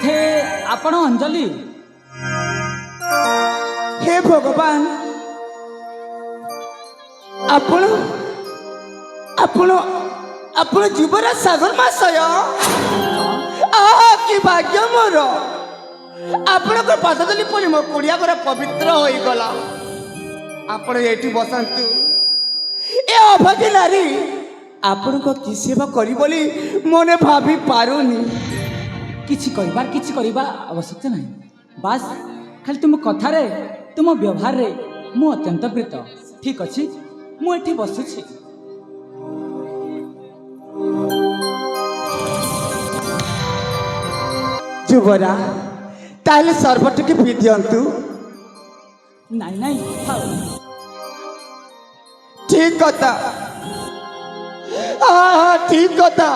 बोधे आपण अंजलि। हे भगवान आपण आपण आपण जीवरा सागर मासय कि भाग्य मोर आपण को पदतली पड़ी मो कुड़िया घर पवित्र होई गला। आपण एठी बसंतु ए अभागी नारी आपण को कि सेवा करी बोली मने भाभी पारुनी। किछि करिबा आवश्यकता नहीं। बास खाली तुम कथा रे तुम व्यवहार रे मु अत्यंत प्रीत। ठीक अछि मु एठी बसुछि। जुबरा ताले सर्वट के पी दियंतु। नहीं खाओ। ठीक कथा ठीक कथा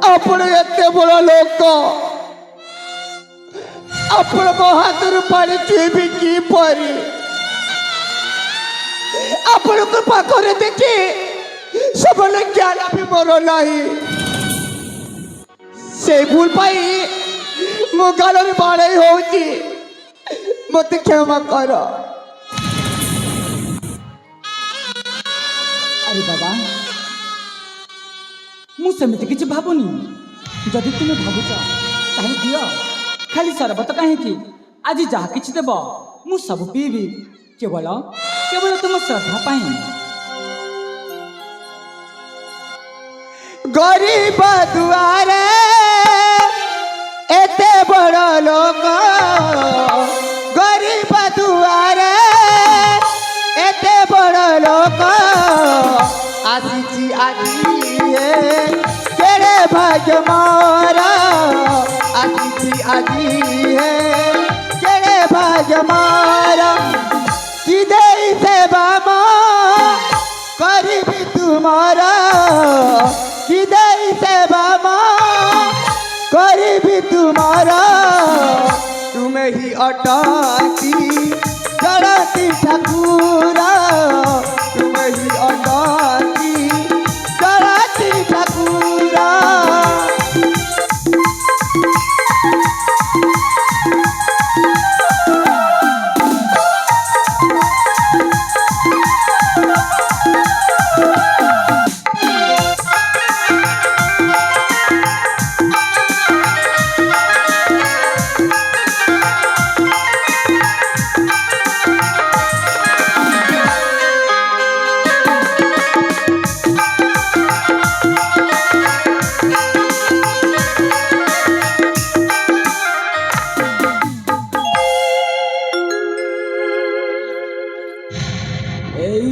आपण एते बड़ लोक आपण हाथ पानी चुईबी की परी आपण को पाखरे देखी सबले ज्ञान भी मोर नहीं से भूल पाई मो गाल बाड़े होची मत क्षमा कर। अरे बाबा मु सेमिति किछि भाबुनी। जदि तुम भाबुच ताहे दियो खाली सरबत कहीं आज जहा किछि देब मु सब पीबी केवल केवल तुम श्रद्धा पाई। गरीब दुआरे एते बड़ लोक गरीब दुआरे एते बड़ लोक आसीची आजी केड़े भाग्य मोरा आसीची आजी केड़े भाग्य मोरा कि देई सेवा मां करीबी तुम्हारा कि देई सेवा मां करीबी तुम्हारा तुम्हें ही अटाती जड़ती ठाकुरा तुम्हें ही अटाती जड़ती ठाकुरा।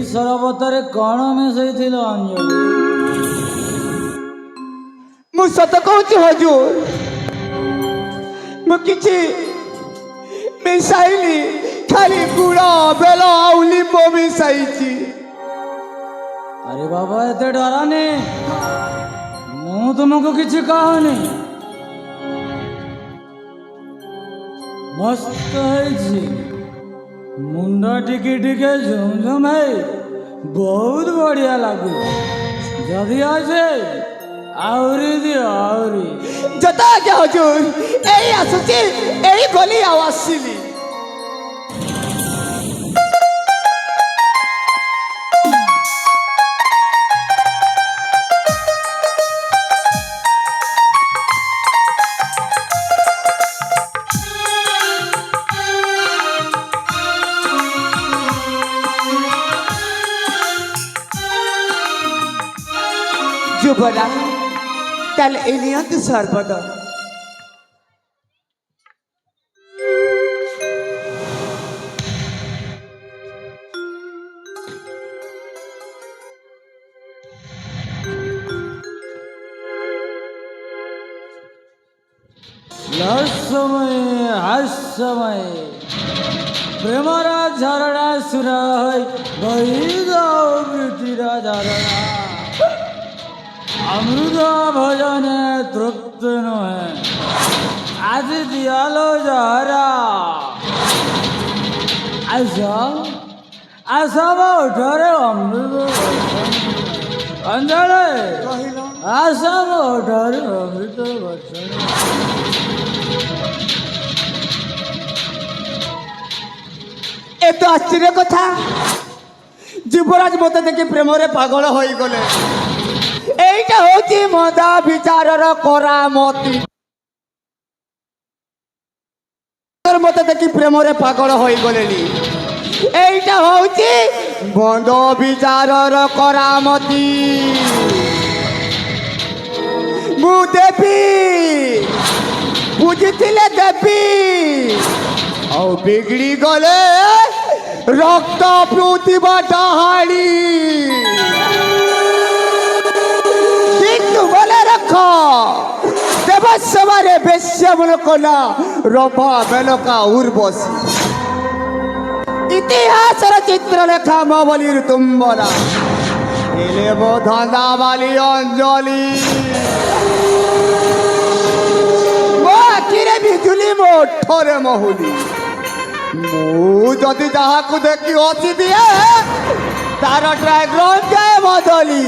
सरबतरे कौन मिसई अंजलि? मु सत कहूँ हजूर मु किछि मिसाइली खाली गुड़ बेल आउ लिंब मिसाई। अरे बाबा एते डरानी मु तुमको किछि कहनी। मस्त है मुंडा टिके टिके झुमझुम है बहुत बढ़िया लगू। जदि आसे आउरी दियो आउरी जता क्या हजूर एई आसुची एई गली आवासिली। जुबरा ताल एलियंत सर्वद लसमय हास्यमय प्रेमरा झरणा सुरा बही जाओ मृतिरा झरणा अमृत भजन तृप्त नुहे आज दियालो जहरा आशा उठरे अमृत अंजलि ଆଶା ମୋଠାରୁ ଅମୃତ ବର୍ଷଣ। ଏ ତ ଆଶ୍ଚର୍ଯ୍ୟ କଥା। ଯୁବରାଜ ମତେ ଦେଖି ପ୍ରେମରେ ପାଗଳ ହୋଇଗଲେ। এইটা হচ্ছে মদা বিচারর করামতি। মতে দেখি প্রেমরে পাগল হয়েগলেনি। এইটা হচ্ছে বন্ধ বিচারর করামতি। মু দেবী বুঝিলে দেবী ଆଉ ବିଗିଡ଼ି ଗଲେ ରକ୍ତ ପିଉଥିବା ଡାହାଣୀ। କିନ୍ତୁ ମନେ ରଖ ଦେବସଭାରେ ବେଶ୍ୟାମୂଳ କଲା ରଭା ବେଲକା ଉର୍ବଶୀ। ଇତିହାସର ଚିତ୍ରଲେଖା ମୋ ବୋଲି ଋତୁମ୍ବରା ହେଲେ ମୋ ଧନ୍ଦା ବାଲି ଅଞ୍ଜଳି। ମୋ ଆଖିରେ ବିଜୁଳି ମୋ ଓଠରେ ମହୁଲି। ମୁଁ ଯଦି ଯାହାକୁ ଦେଖି ହସି ଦିଏ ତାର ଡ୍ରାଇଗ୍ରାମ ଯାଏ ବଦଳି।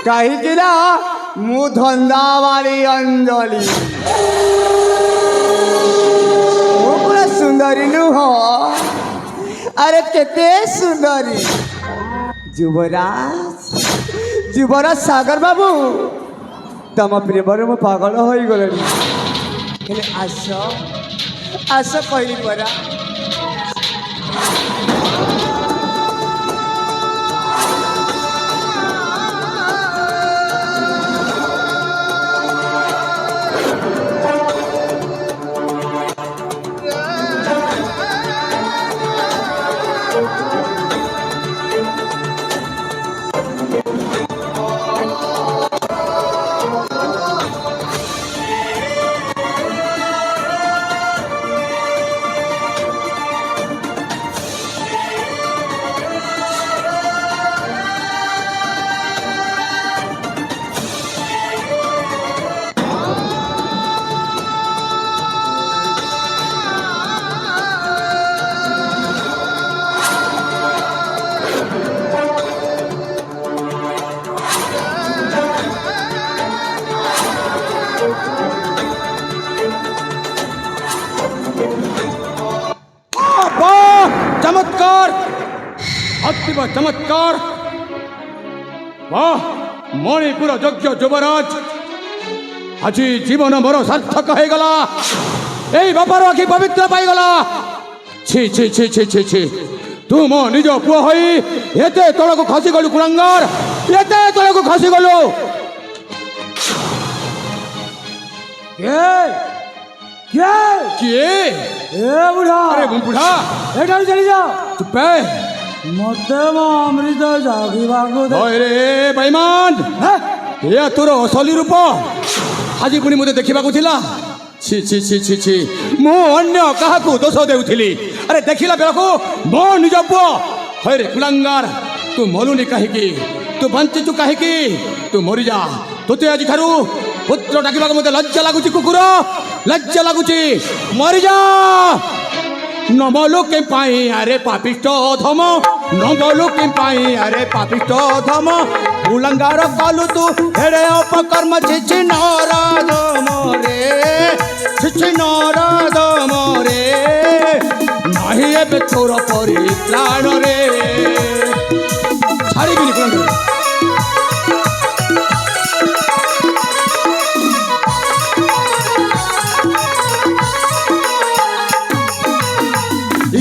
କାହିଁକି ନା ମୁଁ ଧନ୍ଦାବାଳି ଅଞ୍ଜଳି। ମୁଁ ପୁରା ସୁନ୍ଦରୀ ନୁହଁ? ଆରେ କେତେ ସୁନ୍ଦରୀ। ଯୁବରାଜ ସାଗର ବାବୁ ତମ ପ୍ରେମରେ ମୁଁ ପାଗଳ ହୋଇଗଲିଣି। ହେଲେ ଆସ କହିଲି ପରା। चमत्कार अतीब चमत्कार। वाह मणिपुर यज्ञ युवराज आज जीवन मोर सार्थक हो गला। यही बापार आखि पवित्र पाईगला। छी छी छी छी छी छी तू मो निज पुओ होई एते तलक खसी गलु कुलांगार। एते तलक खसी गलु। किए ए बुढ़ा, अरे बुढ़ा एठाରୁ चली जाओ। चुप मते मो अमृत जागिबाको दे। ओए रे बेईमान या तोर असली रूप आज पुणी मते देखा थिला। छी छी छी छी छी मु अन्य काहाकू दोष देउथिली। अरे देखिला बेलको मो निज पुओ। हे रे कुलांगार तू मलुनी काहेकी? तू बंचिचु काहेकी? तू मरी जा। तोते आज ठारू पुत्र डाकिबाको मते लज्जा लागुची। कुकुर लज्जा लागुची। मरी जा। नमलुके पाई अरे पापिष्ट धम। नमलुके पाई अरे पापिष्ट धम। कुलांगार कालू तू हेरे अपकर्म। छिछि नाराज मोरे छिछि नाराज मोरे नाही एबे तोर परित्राण रे। छाड़िबिनी कुलांगार।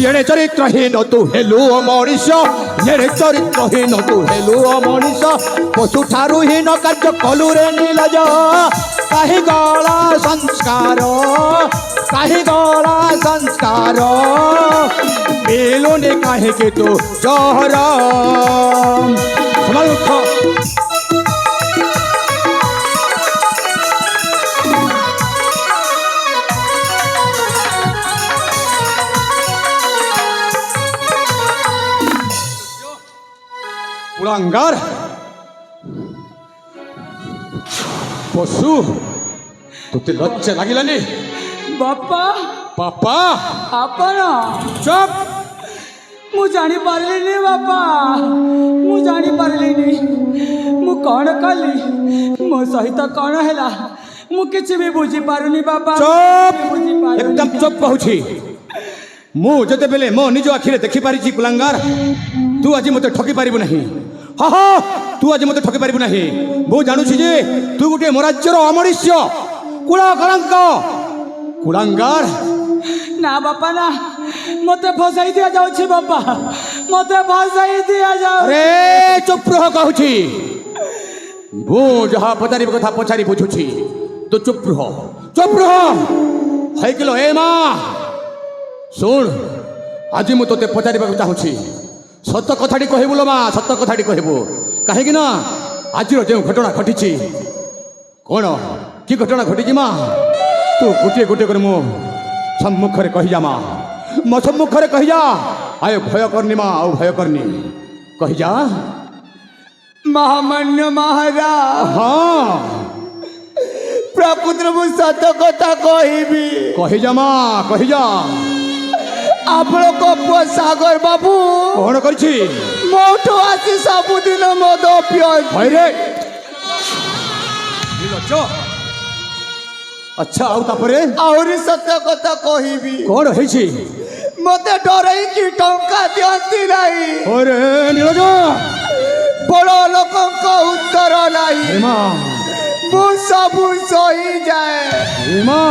येणे चरित्रहीन तू हेलु मनीष। येणे चरित्रहीन तू हेलु मनीष। पशु ठारू हीन कार्य कलु रे नीलज। काहे गला संस्कार काहे गला संस्कार बेलुने काहे के तू जहर समलुख। कुलांगार पशु तोते लज्जा लागिलानी? बापा पापा आपण चुप। ମୁଁ ଜାଣିପାରିଲିନି ବାପା। ମୁଁ ଜାଣିପାରିଲିନି। ମୁଁ कौन कली मो सहित कौन हैला मु किछि भी बुझी पारुनी बाबा चुप बुझी पारुनी एकदम चुप कहूछि मु जते बेले मो निज आखिरे देखि पारिछि कुलांगार तू आज मते ठकी पारिबु नहीं हा हा तू आज मते ठकी पारिबु नहीं मु जानुछि जे तू गुटे मोराज्यर अमरिष्य कुला कलंक कुलांगार ना बापा ना मते फसाई दिया जाउछि बाबा मते फसाई दिया जाउ अरे चुप रह कहूछि मु जहा पचारि कथा पचारि बुझुछि तू चुप रह है किलो ए मां सुन आज मु तोते पचारिबाकु चाहुछि सत कथाटी कहबु लो मां सत कथाटी कहबु काहेकि ना आज जो घटना घटिछि कौन कि घटना घटिछि मां तू गोटे गोटे कर मो सम्मुखरे कहि जा मां मो सम्मुखरे कहि जा आय भय करनी मां आउ भय करनी कहि जा महामान्य महाराज हाँ प्रकृति मु सत कथा कहबी कहि जा मां कहि जा आपण को पुआ सागर बाबू कौन करछि मोठो आसी सबुदिन मद पिय भाई रे नीलज अच्छा आउ तापरे आहुरी सत्य कथा कहबी कौन हैछि मते डरई कि टंका दियंती नाही अरे नीलज बड़ लोकंक उत्तर नाही हेमा मु सबु सही जाए हेमा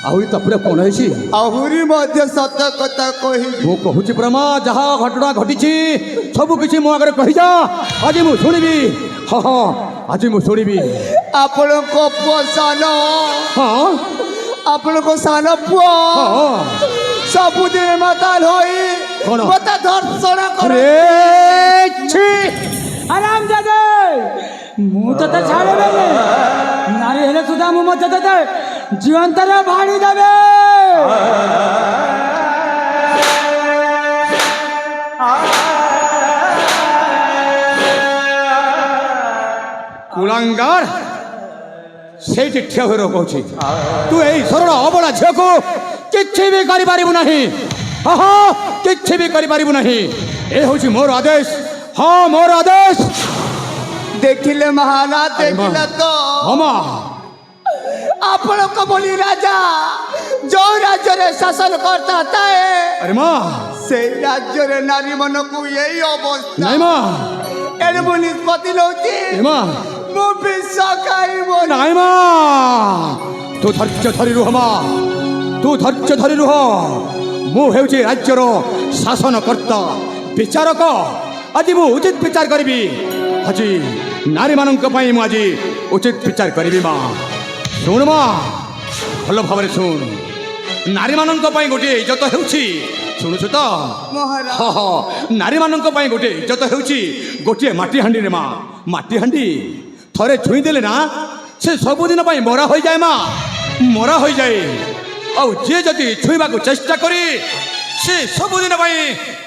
आहुरी तापरे कौन हैछि आहुरी मध्य सत्य कथा कहबी मु कहूछि प्रमा जहा घटना घटिछि सब किछि मो आगे कहि जा आज मु सुनिबी हा हा आज मु सुनिबी आपण को पुआ सान हाँ आपण को सान पुआ हाँ सबुदिन माताल होई कौन? मते धर्षण करे अरे छी आराम जादे मु तो छाड़े बेले नारी हेले सुधा मु मते दे जीवंतरे भाड़ी देबे कुलांगार ସେଇଠି ଠିଆ ହୋଇ କହୁଛି ତୁ ଏଇ ସରଳ ଅବଳା ଝିଅକୁ କିଛି ବି କରିପାରିବୁ ନାହିଁ ହଁ କିଛି ବି କରିପାରିବୁ ନାହିଁ ଏ ହେଉଛି ମୋର ଆଦେଶ ହଁ ମୋର ଆଦେଶ देखिले महाराज देखिले तो ହଁ ମା आपण को बोली राजा जो राज्य रे शासन करता थाए ଆରେ ମା से राज्य रे नारी मन को यही अवस्था ନାଇଁ ମା एने मु निष्पत्ति लौची ଏ ମା मु विश्व खाई बोली ନାଇଁ ମା ତୁ ଧୈର୍ଯ୍ୟ ଧରି ରୁହ ମା ତୁ ଧୈର୍ଯ୍ୟ ଧରି ରୁହ ମୁଁ ହେଉଛି ରାଜ୍ୟର ଶାସନକର୍ତ୍ତା ବିଚାରକ ଆଜି ମୁଁ ଉଚିତ ବିଚାର କରିବି ଆଜି ନାରୀମାନଙ୍କ ପାଇଁ ମୁଁ ଆଜି ଉଚିତ ବିଚାର କରିବି ମା ଶୁଣ ମା ଭଲ ଭାବରେ ଶୁଣ ନାରୀମାନଙ୍କ ପାଇଁ ଗୋଟିଏ ଇଜ୍ଜତ ହେଉଛି ଶୁଣୁଛୁ ତ महाराज ହଁ ହଁ ନାରୀମାନଙ୍କ ପାଇଁ ଗୋଟିଏ ଇଜ୍ଜତ ହେଉଛି ଗୋଟିଏ ମାଟି ହାଣ୍ଡିରେ ମା ମାଟି ହାଣ୍ଡି ଥରେ ଛୁଇଁ ଦେଲେ ନା ସେ ସବୁଦିନ ପାଇଁ ମରା ହୋଇଯାଏ ମା ମରା ହୋଇଯାଏ ଆଉ ଯିଏ ଯଦି ଛୁଇଁବାକୁ ଚେଷ୍ଟା କରି ସେ ସବୁଦିନ ପାଇଁ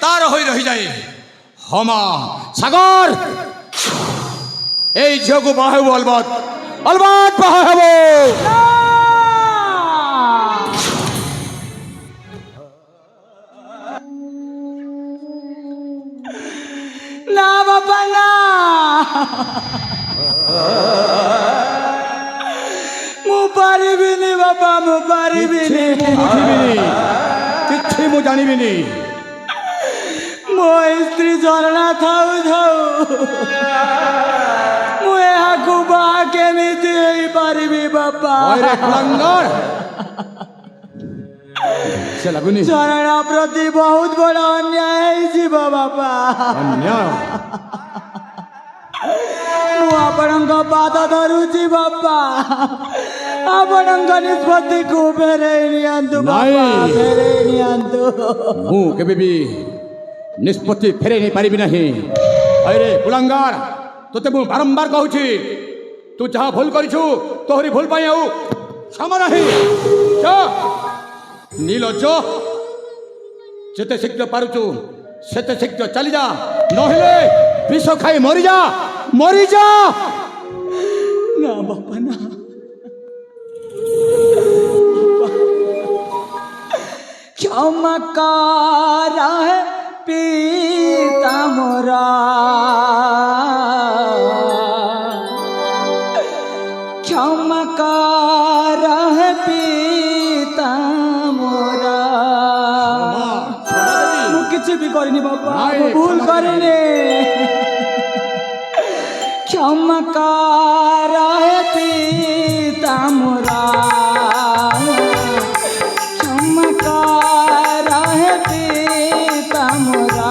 ତାର ହୋଇ ରହିଯାଏ ହଁ ମା ସାଗର ଏଇ ଝିଅକୁ ବାହା ହେବୁ ଅଲବତ ଅଲବତ ବାହା ହେବୁ ना बाबा ना मु पारिबिनी बाबा मु पारिबिनी କିଛି ମୁଁ ଜାଣିବିନି मो स्त्री झरणा थाउ थाउ मु एहाकु बा केमिति हेई पारिबी बाबा ଅରେ କୁଳାଙ୍ଗର ସେ ଲାଗୁନି झरणा प्रति बहुत बड़ा अन्याय ହେଇଯିବ बाबा ଅନ୍ୟାୟ ମୁଁ ଆପଣଙ୍କ ପାଦ ଧରୁଛି ବାପା ଆପଣଙ୍କ ନିଷ୍ପତ୍ତିକୁ ଫେରେଇ ନିଅନ୍ତୁ ବାପା ନାଇଁ। ଫେରେଇ ନିଅନ୍ତୁ ମୁଁ କେବେ ବି ନିଷ୍ପତ୍ତି ଫେରେଇ ନେଇପାରିବି ନାହିଁ ଆରେ କୁଳାଙ୍ଗାର ତୋତେ ମୁଁ ବାରମ୍ବାର କହୁଛି ତୁ ଯାହା ଭୁଲ କରିଛୁ ତୋହରି ଭୁଲ ପାଇଁ ଆଉ କ୍ଷମା ନାହିଁ ଯା ନୀଲଜ ଯେତେ ଶୀଘ୍ର ପାରୁଛୁ ସେତେ ଶୀଘ୍ର ଚାଲିଯା ନହେଲେ ବିଷ ଖାଇ ମରିଯା ମରିଯା ନା ବାପା ନା क्षमा कर पिता मोरा भी करिनी बाबा नाई, मु भूल क्षमा कर। करिनी क्षमा कर हे पिता मोरा क्षमा कर हे पिता मोरा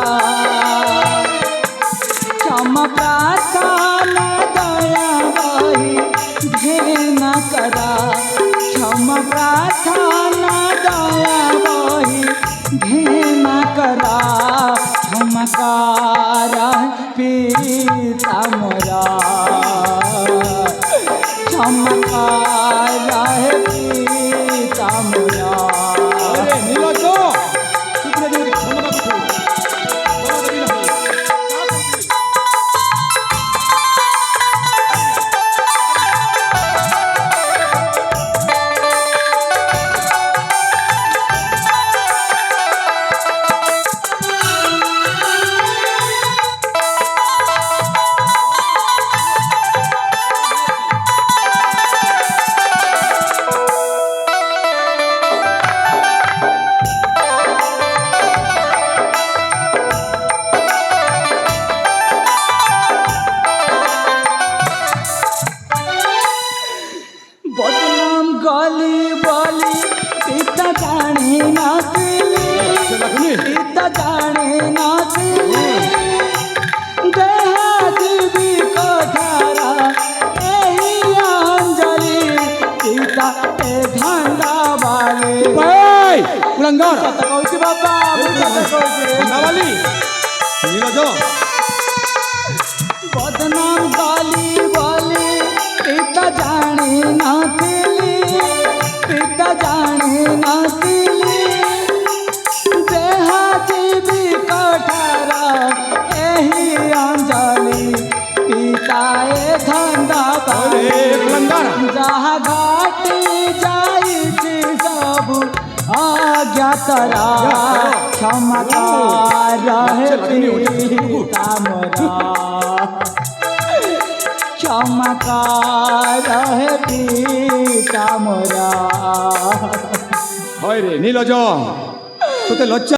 क्षमा प्रार्थना दया वही घेना करा क्षमा प्रार्थना दया वही घेना करा क्षमा कर पिता मोरा क्षमा कर पिता मोरा अरे नीलज तुझे जो क्षमता कुछ क्षमा देवी नहीं बदनाम गली बली पिता जाने नाचली पिता जाने नाचली देहादेवी कथारा एही अंजलि पिता ए झंडा वाले भाई उलंगार सत कहूची बाबा सत कहूची नावाली नीलज बदनाम गली बली पिता जाने नाचली पिता जाने नाचली देहादेवी कठारा एही अंजलि पिता ए धंधा अरे उलंगार जहाँ घाटी जाई सब अज्ञातरा क्षमा कर पिता मोरा क्षमा कर पिता मोरा হয় রে নীলজ তোতে লজ্জা